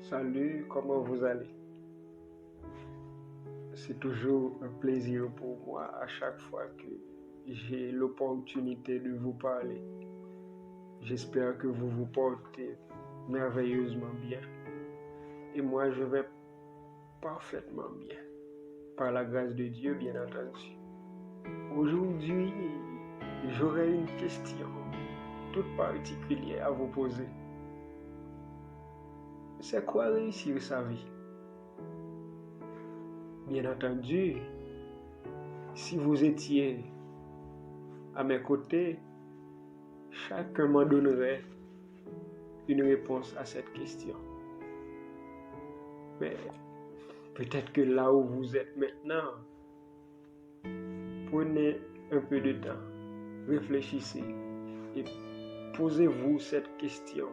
Salut, comment vous allez? C'est toujours un plaisir pour moi à chaque fois que j'ai l'opportunité de vous parler. J'espère que vous vous portez merveilleusement bien. Et moi, je vais parfaitement bien. Par la grâce de Dieu, bien entendu. Aujourd'hui, j'aurai une question toute particulière à vous poser. C'est quoi réussir sa vie? Bien entendu, si vous étiez à mes côtés, chacun m'en donnerait une réponse à cette question. Mais peut-être que là où vous êtes maintenant, prenez un peu de temps, réfléchissez et posez-vous cette question.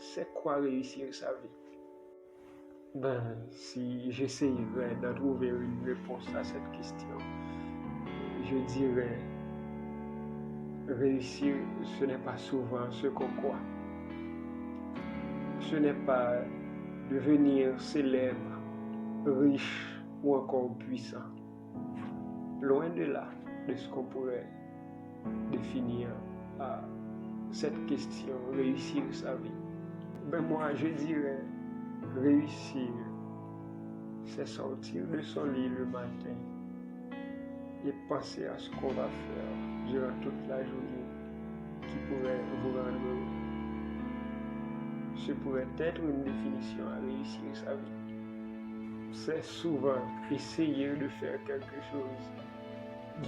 C'est quoi réussir sa vie? Si j'essayerais de trouver une réponse à cette question, je dirais, réussir, ce n'est pas souvent ce qu'on croit. Ce n'est pas devenir célèbre, riche ou encore puissant. Loin de là, de ce qu'on pourrait définir à cette question, réussir sa vie. Moi, je dirais, réussir, c'est sortir de son lit le matin et penser à ce qu'on va faire durant toute la journée qui pourrait vous rendre heureux. Ce pourrait être une définition à réussir sa vie. C'est souvent essayer de faire quelque chose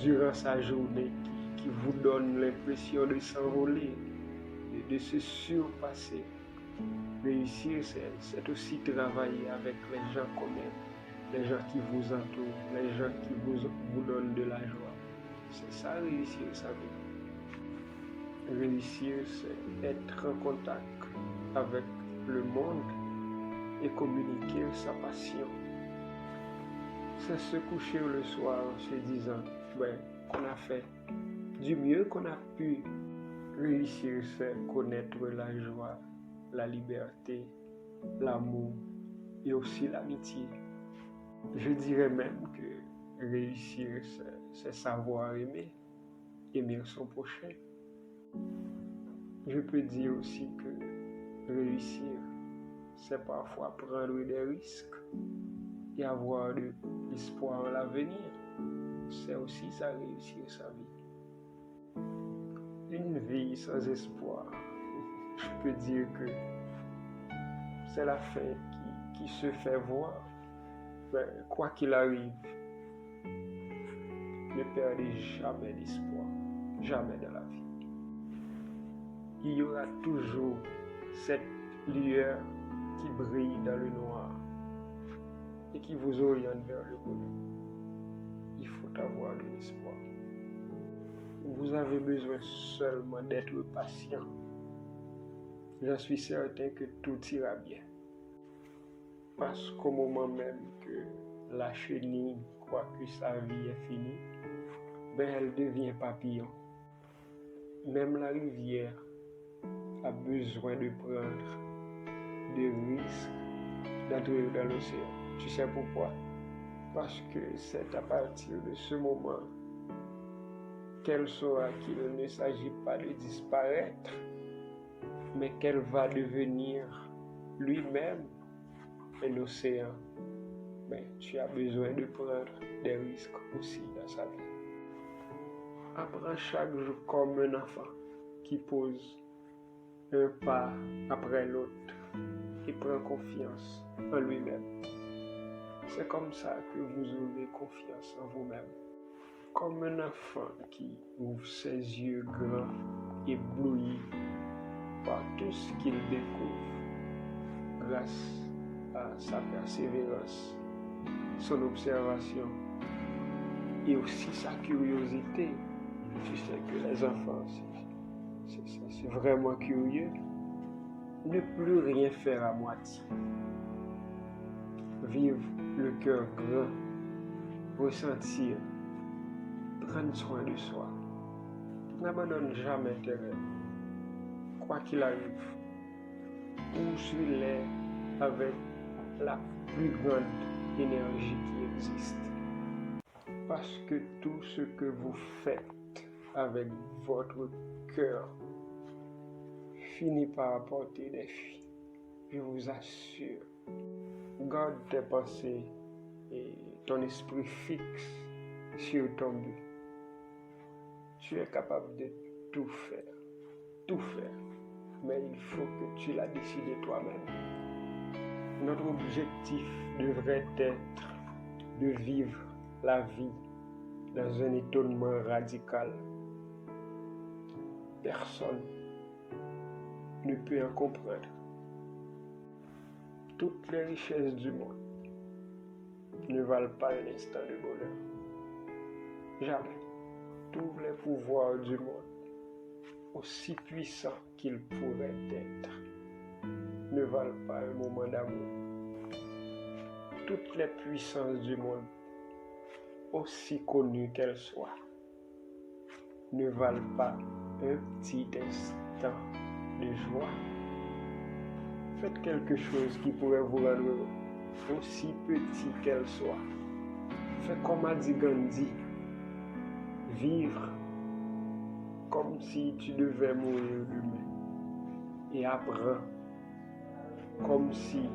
durant sa journée qui vous donne l'impression de s'envoler, de se surpasser. Réussir, c'est aussi travailler avec les gens qu'on aime, les gens qui vous entourent, les gens qui vous donnent de la joie. C'est ça, réussir sa vie. Réussir, c'est être en contact avec le monde et communiquer sa passion. C'est se coucher le soir en se disant qu'on a fait du mieux qu'on a pu. Réussir, c'est connaître la joie, la liberté, l'amour et aussi l'amitié. Je dirais même que réussir, c'est savoir aimer son prochain. Je peux dire aussi que réussir, c'est parfois prendre des risques et avoir de l'espoir en l'avenir. C'est aussi ça, réussir sa vie. Une vie sans espoir, je peux dire que c'est la fin qui se fait voir. Quoi qu'il arrive, ne perdez jamais d'espoir, jamais dans la vie. Il y aura toujours cette lueur qui brille dans le noir et qui vous oriente vers le bonheur. Il faut avoir de l'espoir. Vous avez besoin seulement d'être patient. Je suis certain que tout ira bien. Parce qu'au moment même que la chenille croit que sa vie est finie, elle devient papillon. Même la rivière a besoin de prendre des risques d'entrer dans l'océan. Tu sais pourquoi? Parce que c'est à partir de ce moment qu'elle saura qu'il ne s'agit pas de disparaître, mais qu'elle va devenir lui-même un océan. Tu as besoin de prendre des risques aussi dans sa vie. Apprends chaque jour comme un enfant qui pose un pas après l'autre et prend confiance en lui-même. C'est comme ça que vous aurez confiance en vous-même. Comme un enfant qui ouvre ses yeux grands, éblouis par tout ce qu'il découvre grâce à sa persévérance, son observation et aussi sa curiosité. Tu sais que les enfants, c'est vraiment curieux. Ne plus rien faire à moitié. Vivre le cœur grand, ressentir, prendre soin de soi. N'abandonne jamais tes rêves. Quoi qu'il arrive, poursuis-les avec la plus grande énergie qui existe. Parce que tout ce que vous faites avec votre cœur finit par apporter des fruits. Je vous assure. Garde tes pensées et ton esprit fixe sur ton but. Tu es capable de tout faire, mais il faut que tu l'as décidé toi-même. Notre objectif devrait être de vivre la vie dans un étonnement radical. Personne ne peut en comprendre. Toutes les richesses du monde ne valent pas un instant de bonheur. Jamais. Tous les pouvoirs du monde, aussi puissants qu'ils pourraient être, ne valent pas un moment d'amour. Toutes les puissances du monde, aussi connues qu'elles soient, ne valent pas un petit instant de joie. Faites quelque chose qui pourrait vous rendre heureux, aussi petit qu'elle soit. Faites comme a dit Gandhi, vivre comme si tu devais mourir demain et apprends comme si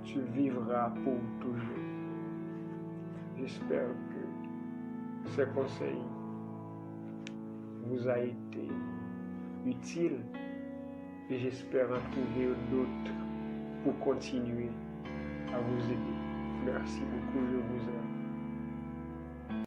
tu vivras pour toujours. J'espère que ce conseil vous a été utile et j'espère en trouver d'autres pour continuer à vous aider. Merci beaucoup, je vous aime.